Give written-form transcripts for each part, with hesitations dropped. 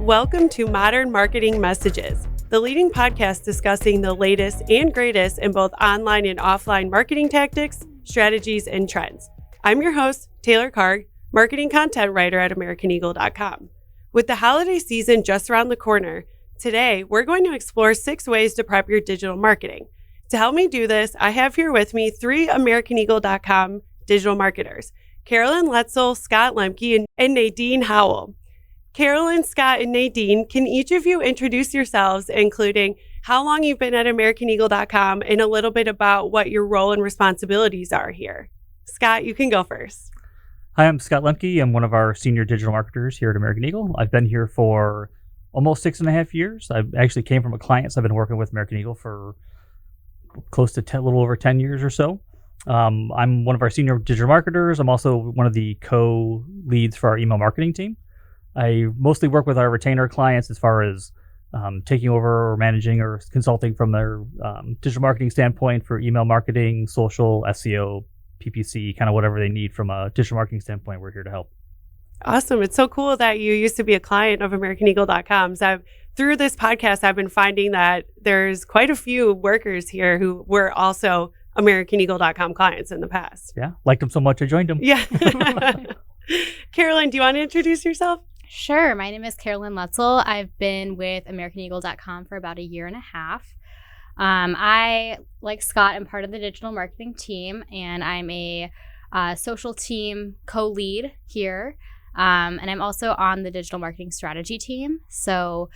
Welcome to Modern Marketing Messages, the leading podcast discussing the latest and greatest in both online and offline marketing tactics, strategies, and trends. I'm your host, Taylor Karg, marketing content writer at AmericanEagle.com. With the holiday season just around the corner, today we're going to explore 6 ways to prep your digital marketing. To help me do this, I have here with me 3 AmericanEagle.com digital marketers, Carolyn, Letzel, Scott, Lemke, and Nadine Hawel. Carolyn, Scott, and Nadine, can each of you introduce yourselves, including how long you've been at AmericanEagle.com and a little bit about what your role and responsibilities are here? Scott, you can go first. Hi, I'm Scott Lemke. I'm one of our senior digital marketers here at American Eagle. I've been here for almost 6.5 years. I actually came from a client, so I've been working with American Eagle for close to a little over 10 years or so. I'm one of our senior digital marketers. I'm also one of the co-leads for our email marketing team. I mostly work with our retainer clients as far as taking over or managing or consulting from their digital marketing standpoint for email marketing, social, SEO, PPC, kind of whatever they need from a digital marketing standpoint. We're here to help. Awesome. It's so cool that you used to be a client of AmericanEagle.com. So through this podcast, I've been finding that there's quite a few workers here who were also AmericanEagle.com clients in the past. Yeah, liked them so much I joined them. Yeah. Carolyn, do you want to introduce yourself? Sure. My name is Carolyn Letzel. I've been with AmericanEagle.com for about 1.5 years. I, like Scott, am part of the digital marketing team, and I'm a social team co-lead here. And I'm also on the digital marketing strategy team. So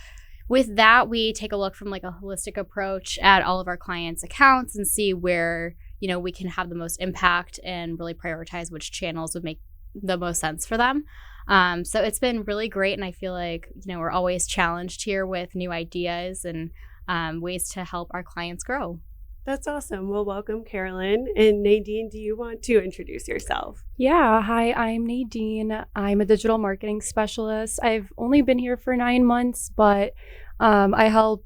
with that, we take a look from like a holistic approach at all of our clients' accounts and see where, we can have the most impact and really prioritize which channels would make the most sense for them. So it's been really great. And I feel like, we're always challenged here with new ideas and ways to help our clients grow. That's awesome. Well, welcome, Carolyn. And Nadine, do you want to introduce yourself? Yeah. Hi, I'm Nadine. I'm a digital marketing specialist. I've only been here for 9 months, but I help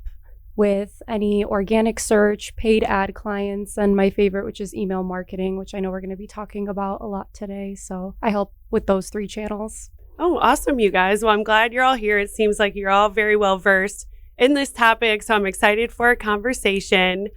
with any organic search, paid ad clients, and my favorite, which is email marketing, which I know we're going to be talking about a lot today. So I help with those 3 channels. Oh, awesome, you guys. Well, I'm glad you're all here. It seems like you're all very well versed in this topic. So I'm excited for a conversation.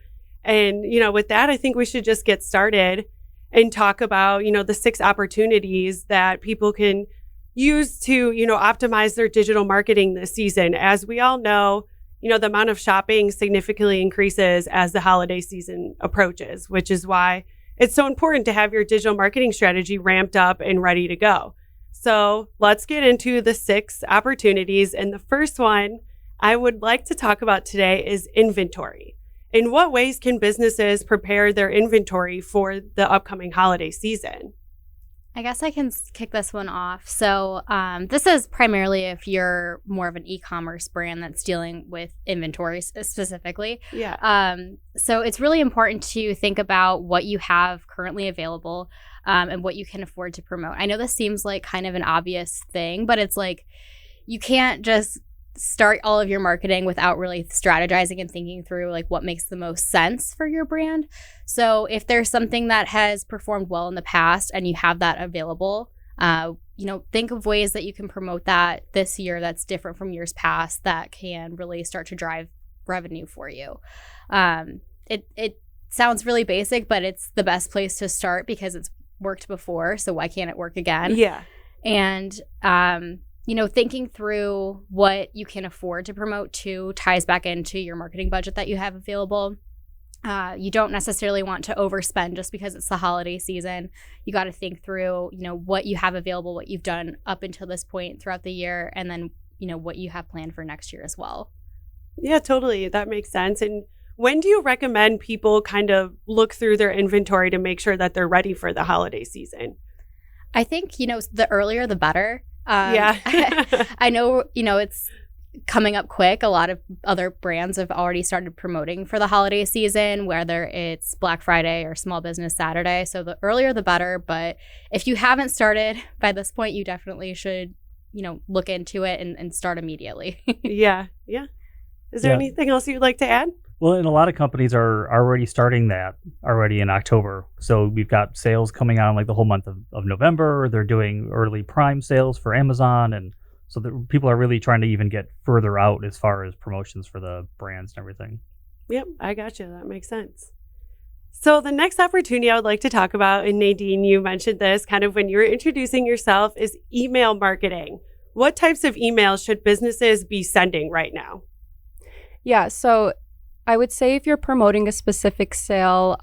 And, with that, I think we should just get started and talk about, the 6 opportunities that people can use to, optimize their digital marketing this season. As we all know, the amount of shopping significantly increases as the holiday season approaches, which is why it's so important to have your digital marketing strategy ramped up and ready to go. So let's get into the 6 opportunities. And the first one I would like to talk about today is inventory. In what ways can businesses prepare their inventory for the upcoming holiday season? I guess I can kick this one off. So this is primarily if you're more of an e-commerce brand that's dealing with inventory specifically. Yeah. So it's really important to think about what you have currently available and what you can afford to promote. I know this seems like kind of an obvious thing, but it's like you can't just start all of your marketing without really strategizing and thinking through like what makes the most sense for your brand. So if there's something that has performed well in the past and you have that available, think of ways that you can promote that this year that's different from years past that can really start to drive revenue for you. It sounds really basic, but it's the best place to start because it's worked before. So why can't it work again? Yeah. And thinking through what you can afford to promote too ties back into your marketing budget that you have available. You don't necessarily want to overspend just because it's the holiday season. You got to think through, what you have available, what you've done up until this point throughout the year, and then, what you have planned for next year as well. Yeah, totally. That makes sense. And when do you recommend people kind of look through their inventory to make sure that they're ready for the holiday season? I think, the earlier the better. Yeah. I know, it's coming up quick. A lot of other brands have already started promoting for the holiday season, whether it's Black Friday or Small Business Saturday. So the earlier the better. But if you haven't started by this point, you definitely should, look into it and start immediately. Yeah. Is there anything else you'd like to add? Well, and a lot of companies are already starting that already in October. So we've got sales coming on like the whole month of November. They're doing early Prime sales for Amazon and So the people are really trying to even get further out as far as promotions for the brands and everything. Yep, I got you. That makes sense. So the next opportunity I would like to talk about, and Nadine, you mentioned this kind of when you were introducing yourself, is email marketing. What types of emails should businesses be sending right now? Yeah, so I would say if you're promoting a specific sale,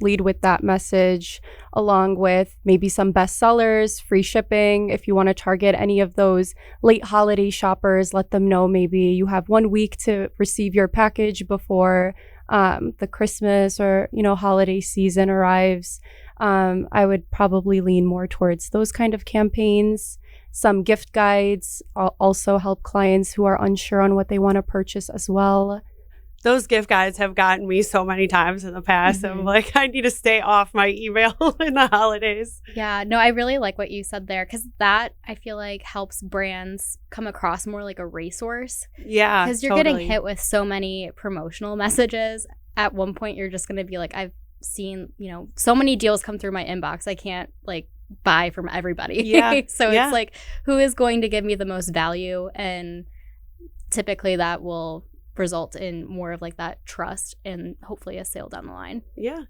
lead with that message along with maybe some bestsellers, free shipping. If you want to target any of those late holiday shoppers, let them know maybe you have 1 week to receive your package before the Christmas or, holiday season arrives. I would probably lean more towards those kind of campaigns. Some gift guides also help clients who are unsure on what they want to purchase as well. Those gift guides have gotten me so many times in the past. Mm-hmm. I'm like, I need to stay off my email in the holidays. Yeah, no, I really like what you said there because that I feel like helps brands come across more like a resource. Yeah, because you're getting hit with so many promotional messages. At one point, you're just going to be like, I've seen, so many deals come through my inbox. I can't buy from everybody. Yeah. So it's like, who is going to give me the most value? And typically that will result in more of that trust and hopefully a sale down the line. Yeah.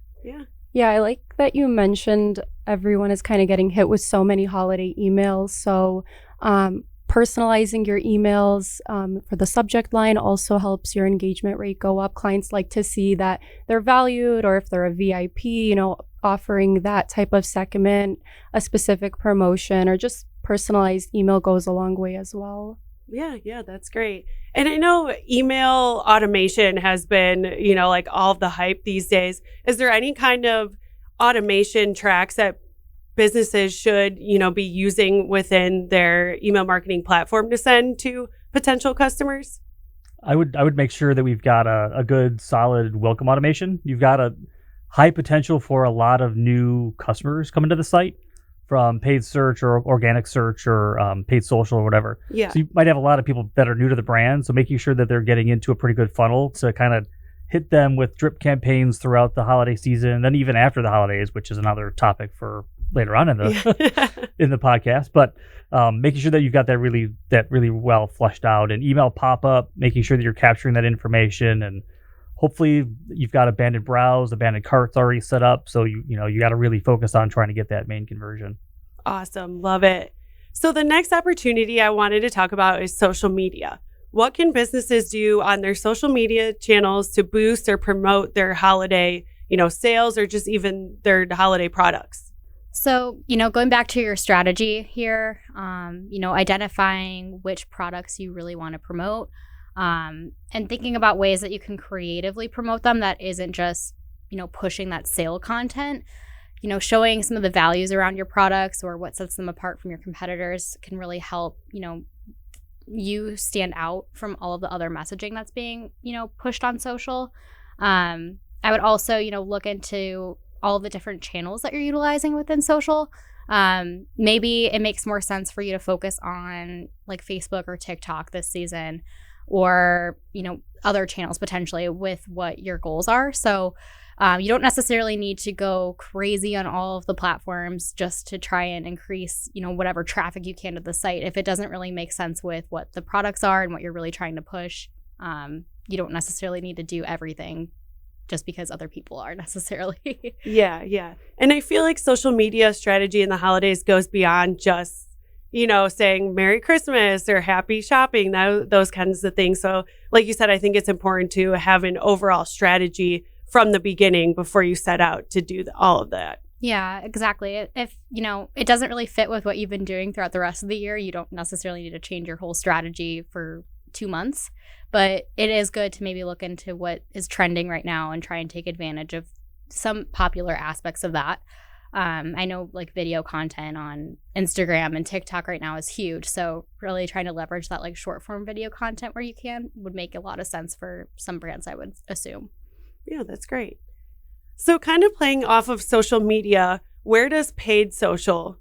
Yeah, I like that you mentioned everyone is kind of getting hit with so many holiday emails. So personalizing your emails for the subject line also helps your engagement rate go up. Clients like to see that they're valued, or if they're a VIP, offering that type of segment, a specific promotion, or just personalized email goes a long way as well. Yeah, that's great. And I know email automation has been, all of the hype these days. Is there any kind of automation tracks that businesses should, be using within their email marketing platform to send to potential customers? I would make sure that we've got a good, solid welcome automation. You've got a high potential for a lot of new customers coming to the site from paid search or organic search or paid social or whatever. Yeah. So you might have a lot of people that are new to the brand. So making sure that they're getting into a pretty good funnel to kind of hit them with drip campaigns throughout the holiday season, and then even after the holidays, which is another topic for later on in the in the podcast. But making sure that you've got that really well fleshed out, and email pop-up, making sure that you're capturing that information, and hopefully you've got abandoned browse, abandoned carts already set up. So you got to really focus on trying to get that main conversion. Awesome. Love it. So the next opportunity I wanted to talk about is social media. What can businesses do on their social media channels to boost or promote their holiday, sales, or just even their holiday products? So, going back to your strategy here, identifying which products you really want to promote, and thinking about ways that you can creatively promote them that isn't just, pushing that sale content. Showing some of the values around your products or what sets them apart from your competitors can really help, you stand out from all of the other messaging that's being, pushed on social. I would also, look into all of the different channels that you're utilizing within social. Maybe it makes more sense for you to focus on Facebook or TikTok this season, or, other channels potentially with what your goals are. So you don't necessarily need to go crazy on all of the platforms just to try and increase, whatever traffic you can to the site. If it doesn't really make sense with what the products are and what you're really trying to push, you don't necessarily need to do everything just because other people are necessarily. Yeah. And I feel like social media strategy in the holidays goes beyond just, saying Merry Christmas or Happy Shopping, those kinds of things. So like you said, I think it's important to have an overall strategy from the beginning before you set out to do all of that. Yeah, exactly. If, it doesn't really fit with what you've been doing throughout the rest of the year, you don't necessarily need to change your whole strategy for 2 months. But it is good to maybe look into what is trending right now and try and take advantage of some popular aspects of that. I know video content on Instagram and TikTok right now is huge. So really trying to leverage that short form video content where you can would make a lot of sense for some brands, I would assume. Yeah, that's great. So kind of playing off of social media, where does paid social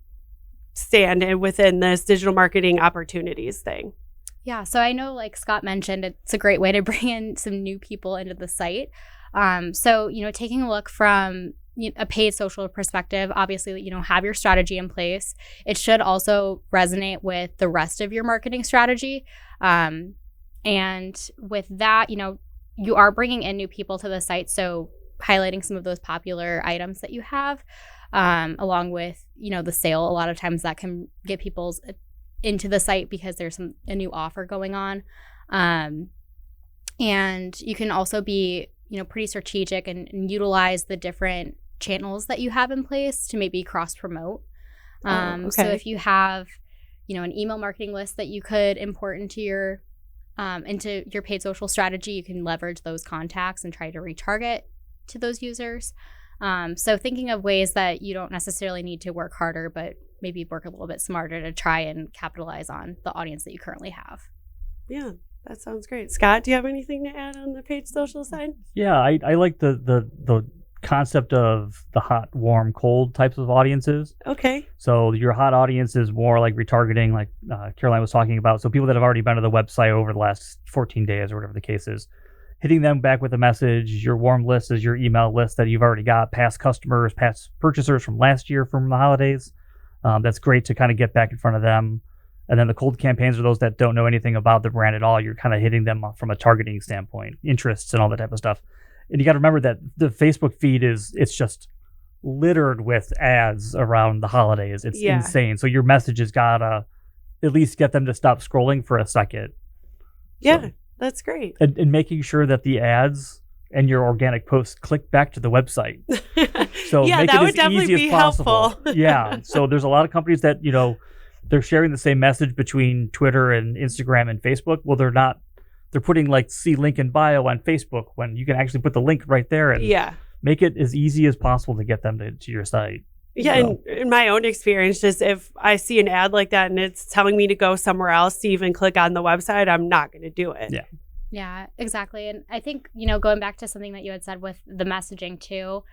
stand within this digital marketing opportunities thing? Yeah, so I know Scott mentioned, it's a great way to bring in some new people into the site. So, taking a look from a paid social perspective, obviously, have your strategy in place. It should also resonate with the rest of your marketing strategy. And with that, you are bringing in new people to the site. So highlighting some of those popular items that you have, along with, the sale. A lot of times that can get people into the site because there's a new offer going on. And you can also be, pretty strategic and utilize the different channels that you have in place to maybe cross promote. Okay. So if you have, an email marketing list that you could import into your paid social strategy, you can leverage those contacts and try to retarget to those users. So thinking of ways that you don't necessarily need to work harder, but maybe work a little bit smarter to try and capitalize on the audience that you currently have. Yeah, that sounds great. Scott, do you have anything to add on the paid social side? Yeah, I like the concept of the hot, warm, cold types of audiences. Okay. So your hot audience is more like retargeting, like Caroline was talking about. So people that have already been to the website over the last 14 days or whatever the case is, hitting them back with a message. Your warm list is your email list that you've already got, past customers, past purchasers from last year from the holidays. That's great to kind of get back in front of them. And then the cold campaigns are those that don't know anything about the brand at all. You're kind of hitting them from a targeting standpoint, interests and all that type of stuff. And you got to remember that the Facebook feed it's just littered with ads around the holidays. It's insane. So your message has got to at least get them to stop scrolling for a second. Yeah, so, that's great. And making sure that the ads and your organic posts click back to the website. So yeah, make that it would as definitely easy be as possible. helpful. Yeah. So there's a lot of companies that, they're sharing the same message between Twitter and Instagram and Facebook. Well, they're not. They're putting see link in bio on Facebook when you can actually put the link right there and make it as easy as possible to get them to your site. Yeah, and in my own experience, just if I see an ad like that and it's telling me to go somewhere else to even click on the website, I'm not going to do it. Yeah. Yeah, exactly. And I think, going back to something that you had said with the messaging too,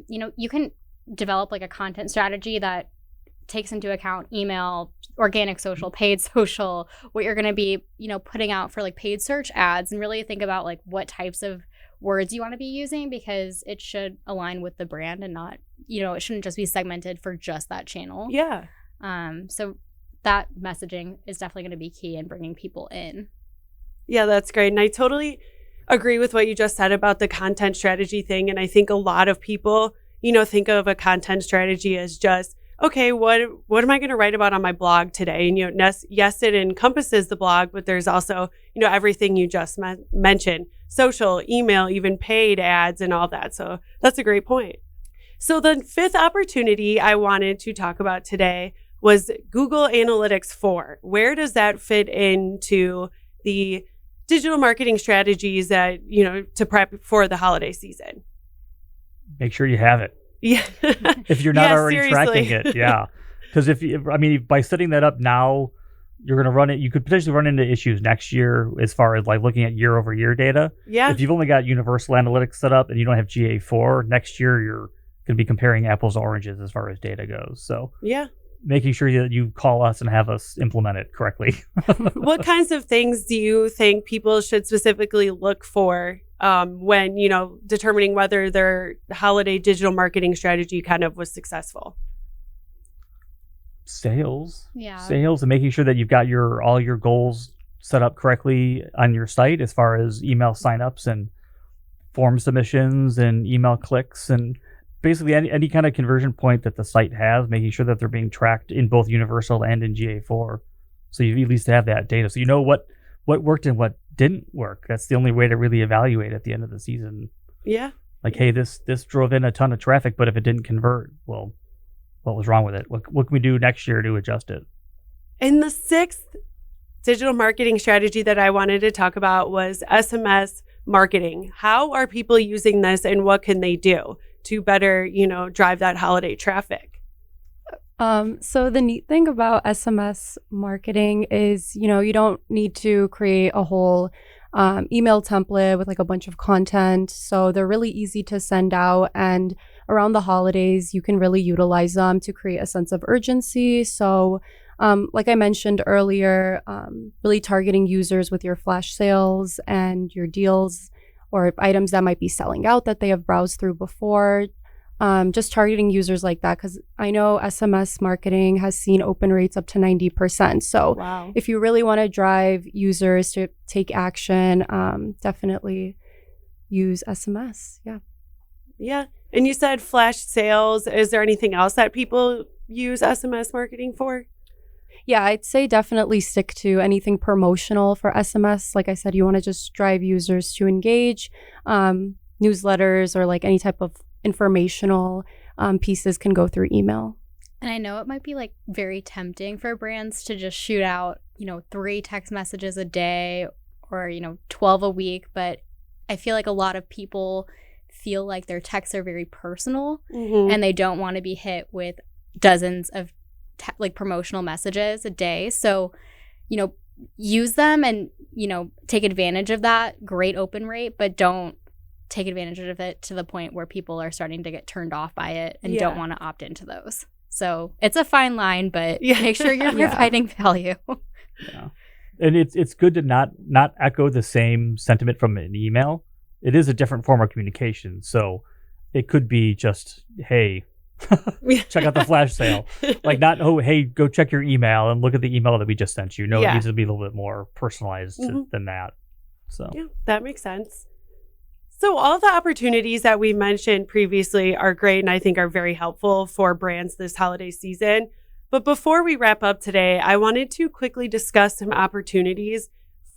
you can develop a content strategy that takes into account email, organic social, paid social, what you're going to be, putting out for paid search ads, and really think about what types of words you want to be using, because it should align with the brand and not, it shouldn't just be segmented for just that channel. Yeah. So that messaging is definitely going to be key in bringing people in. Yeah, that's great. And I totally agree with what you just said about the content strategy thing. And I think a lot of people, think of a content strategy as just, okay, what am I going to write about on my blog today? And, yes, it encompasses the blog, but there's also, everything you just mentioned, social, email, even paid ads and all that. So that's a great point. So the fifth opportunity I wanted to talk about today was Google Analytics 4. Where does that fit into the digital marketing strategies that, to prep for the holiday season? Make sure you have it. Yeah. If you're not already seriously. tracking it, yeah. Because by setting that up now, you're going to run it. You could potentially run into issues next year as far as looking at year over year data. Yeah. If you've only got universal analytics set up and you don't have GA4, next year you're going to be comparing apples to oranges as far as data goes. So yeah, making sure that you call us and have us implement it correctly. What kinds of things do you think people should specifically look for when, determining whether their holiday digital marketing strategy kind of was successful? Sales and making sure that you've got all your goals set up correctly on your site as far as email signups and form submissions and email clicks, and basically any kind of conversion point that the site has, making sure that they're being tracked in both universal and in GA4. So you at least have that data. So you know what worked and what didn't work. That's the only way to really evaluate at the end of the season. Yeah. Hey, this drove in a ton of traffic, but if it didn't convert, well, what was wrong with it? What can we do next year to adjust it? And the sixth digital marketing strategy that I wanted to talk about was SMS marketing. How are people using this and what can they do to better, drive that holiday traffic? So the neat thing about SMS marketing is, you don't need to create a whole email template with a bunch of content. So they're really easy to send out, and around the holidays, you can really utilize them to create a sense of urgency. So like I mentioned earlier, really targeting users with your flash sales and your deals or items that might be selling out that they have browsed through before. just targeting users like that, because I know SMS marketing has seen open rates up to 90%. So Wow. if you really want to drive users to take action, definitely use SMS. Yeah. Yeah. And you said flash sales. Is there anything else that people use SMS marketing for? Yeah, I'd say definitely stick to anything promotional for SMS. Like I said, you want to just drive users to engage. Newsletters or like any type of informational pieces can go through email. And I know it might be like very tempting for brands to just shoot out, 3 text messages a day or, 12 a week. But I feel like a lot of people feel like their texts are very personal and they don't want to be hit with dozens of promotional messages a day. So, use them and, take advantage of that great open rate, but don't take advantage of it to the point where people are starting to get turned off by it and don't want to opt into those. So it's a fine line, but make sure you're providing value. Yeah. And it's good to not echo the same sentiment from an email. It is a different form of communication. So it could be just, hey, check out the flash sale. Like not, oh, hey, go check your email and look at the email that we just sent you. No, it needs to be a little bit more personalized than that. So yeah, that makes sense. So all the opportunities that we mentioned previously are great and I think are very helpful for brands this holiday season. But before we wrap up today, I wanted to quickly discuss some opportunities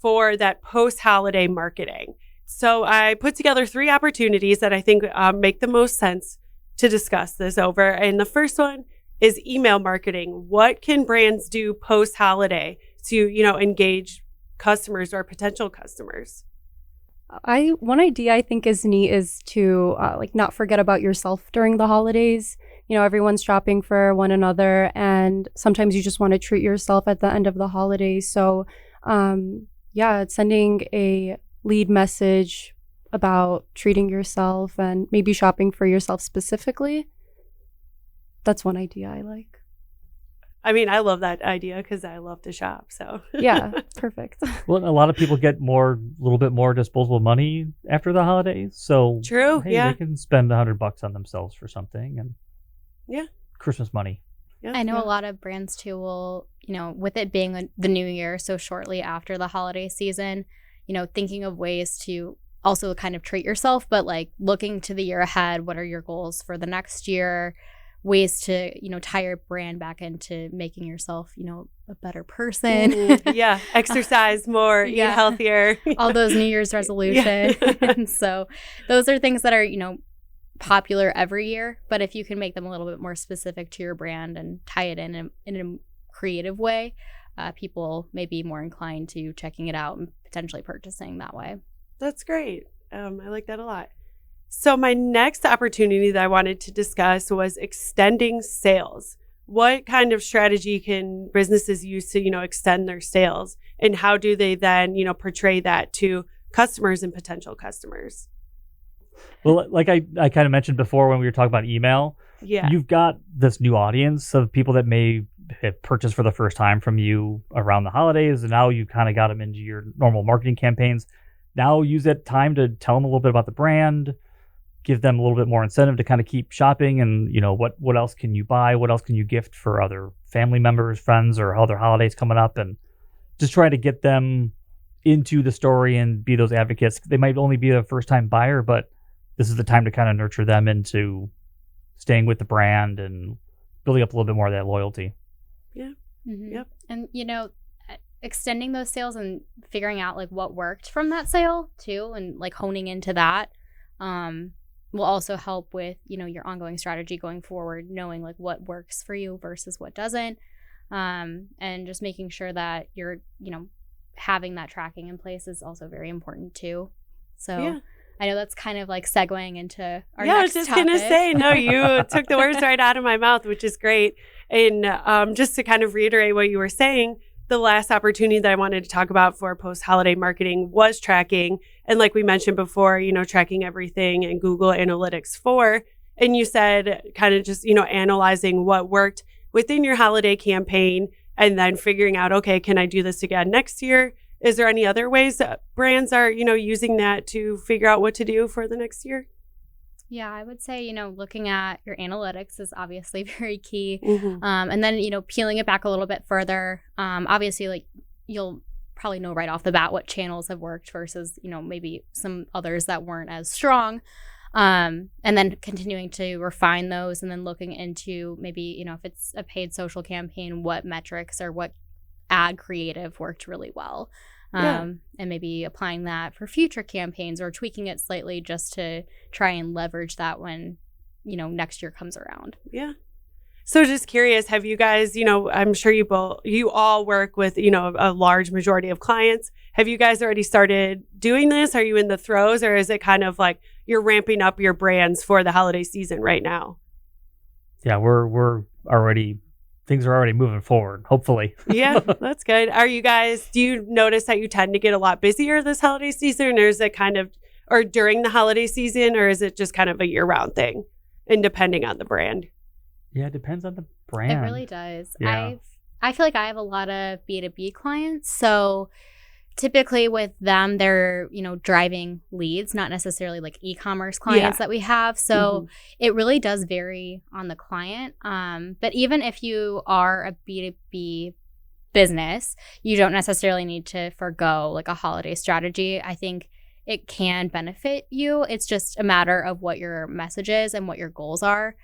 for that post-holiday marketing. So I put together 3 opportunities that I think make the most sense to discuss this over. And the first one is email marketing. What can brands do post-holiday to, engage customers or potential customers? One idea I think is neat is to not forget about yourself during the holidays. Everyone's shopping for one another, and sometimes you just want to treat yourself at the end of the holidays. So, sending a lead message about treating yourself and maybe shopping for yourself specifically. That's one idea I like. I mean, I love that idea because I love to shop. So yeah, perfect. Well, a lot of people get a little bit more disposable money after the holidays. So true. Hey, they can spend $100 on themselves for something and Christmas money. Yeah, I know a lot of brands too will, with it being the new year, so shortly after the holiday season, thinking of ways to also kind of treat yourself, but like looking to the year ahead. What are your goals for the next year? Ways to, tie your brand back into making yourself, a better person. Exercise more, eat healthier. All those New Year's resolutions. And so those are things that are, popular every year. But if you can make them a little bit more specific to your brand and tie it in a creative way, people may be more inclined to checking it out and potentially purchasing that way. That's great. I like that a lot. So my next opportunity that I wanted to discuss was extending sales. What kind of strategy can businesses use to, extend their sales? And how do they then, portray that to customers and potential customers? Well, like I kind of mentioned before when we were talking about email, you've got this new audience of people that may have purchased for the first time from you around the holidays. And now you kind of got them into your normal marketing campaigns. Now use that time to tell them a little bit about the brand, give them a little bit more incentive to kind of keep shopping and, what else can you buy? What else can you gift for other family members, friends, or other holidays coming up? And just try to get them into the story and be those advocates. They might only be a first-time buyer, but this is the time to kind of nurture them into staying with the brand and building up a little bit more of that loyalty. Yeah. Mm-hmm. Yep. And, extending those sales and figuring out like what worked from that sale too, and like honing into that. Will also help with, your ongoing strategy going forward, knowing like what works for you versus what doesn't. And just making sure that you're, having that tracking in place is also very important too. So I know that's kind of like segueing into our next topic. I was just going to say, no, you took the words right out of my mouth, which is great. And just to kind of reiterate what you were saying, the last opportunity that I wanted to talk about for post-holiday marketing was tracking. And like we mentioned before, tracking everything in Google Analytics 4. And you said kind of just, analyzing what worked within your holiday campaign and then figuring out, okay, can I do this again next year? Is there any other ways that brands are, using that to figure out what to do for the next year? Yeah, I would say, looking at your analytics is obviously very key. Mm-hmm. And then, peeling it back a little bit further, obviously, like, you'll probably know right off the bat what channels have worked versus, maybe some others that weren't as strong. And then continuing to refine those and then looking into maybe, if it's a paid social campaign, what metrics or what ad creative worked really well. And maybe applying that for future campaigns or tweaking it slightly just to try and leverage that when, next year comes around. Yeah. So just curious, have you guys, I'm sure you all work with, a large majority of clients. Have you guys already started doing this? Are you in the throes, or is it kind of like you're ramping up your brands for the holiday season right now? Yeah, things are already moving forward, hopefully. Yeah, that's good. Do you notice that you tend to get a lot busier this holiday season, or is it or during the holiday season, or is it just kind of a year-round thing and depending on the brand? Yeah, it depends on the brand. It really does. Yeah. I feel like I have a lot of B2B clients. So typically with them, they're, driving leads, not necessarily like e-commerce clients that we have. So it really does vary on the client. But even if you are a B2B business, you don't necessarily need to forgo like a holiday strategy. I think it can benefit you. It's just a matter of what your message is and what your goals are.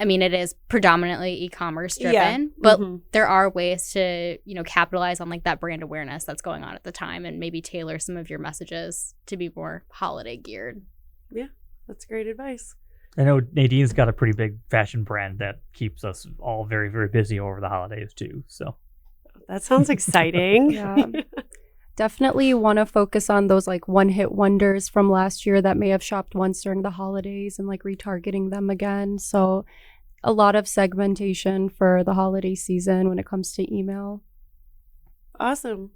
It is predominantly e-commerce driven, but there are ways to, capitalize on like that brand awareness that's going on at the time and maybe tailor some of your messages to be more holiday geared. Yeah, that's great advice. I know Nadine's got a pretty big fashion brand that keeps us all very, very busy over the holidays too. So that sounds exciting. Yeah. Definitely want to focus on those like one-hit wonders from last year that may have shopped once during the holidays and like retargeting them again. So a lot of segmentation for the holiday season when it comes to email. Awesome.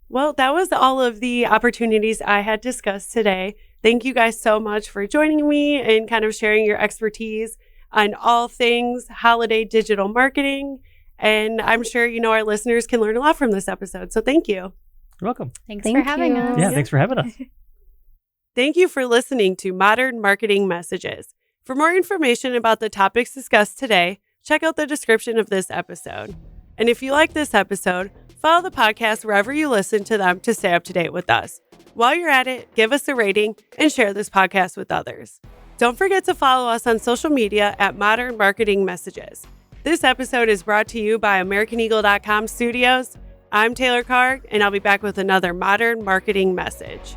Well, that was all of the opportunities I had discussed today. Thank you guys so much for joining me and kind of sharing your expertise on all things holiday digital marketing. And I'm sure, our listeners can learn a lot from this episode. So thank you. You're welcome. Thanks for having us. Yeah, thanks for having us. Thank you for listening to Modern Marketing Messages. For more information about the topics discussed today, check out the description of this episode. And if you like this episode, follow the podcast wherever you listen to them to stay up to date with us. While you're at it, give us a rating and share this podcast with others. Don't forget to follow us on social media at Modern Marketing Messages. This episode is brought to you by AmericanEagle.com Studios. I'm Taylor Karg, and I'll be back with another Modern Marketing Message.